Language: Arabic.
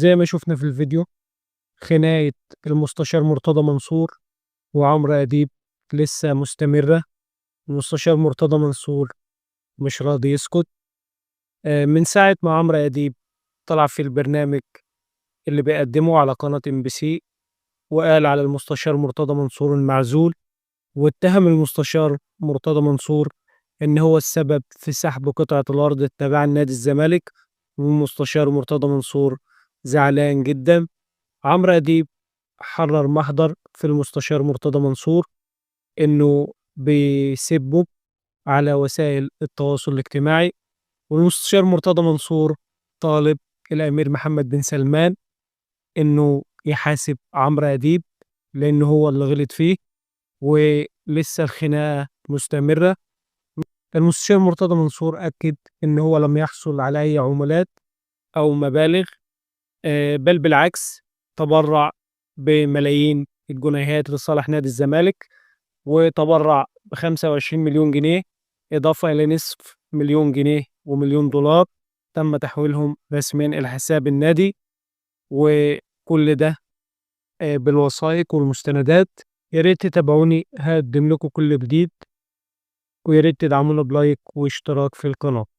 زي ما شفنا في الفيديو، خناقة المستشار مرتضى منصور وعمرو أديب لسه مستمرة. المستشار مرتضى منصور مش راضي يسكت. من ساعة ما عمرو أديب طلع في البرنامج اللي بيقدمه على قناة MBC وقال على المستشار مرتضى منصور المعزول، واتهم المستشار مرتضى منصور إن هو السبب في سحب قطعة الأرض التابعة لنادي الزمالك، والمستشار مرتضى منصور زعلان جدا. عمرو أديب حرر محضر في المستشار مرتضى منصور إنه بيسبه على وسائل التواصل الاجتماعي، والمستشار مرتضى منصور طالب الأمير محمد بن سلمان إنه يحاسب عمرو أديب لأنه هو اللي غلط فيه، ولسه الخناقة مستمرة. المستشار مرتضى منصور أكد إن هو لم يحصل على أي عمولات أو مبالغ، بل بالعكس تبرع بملايين الجنيهات لصالح نادي الزمالك، وتبرع ب25 مليون جنيه إضافة إلى نصف مليون جنيه ومليون دولار تم تحويلهم رسميا إلى حساب النادي، وكل ده بالوثائق والمستندات. يا ريت تتابعوني، هقدم لكم كل جديد، ويا ريت تدعمونا بلايك واشتراك في القناة.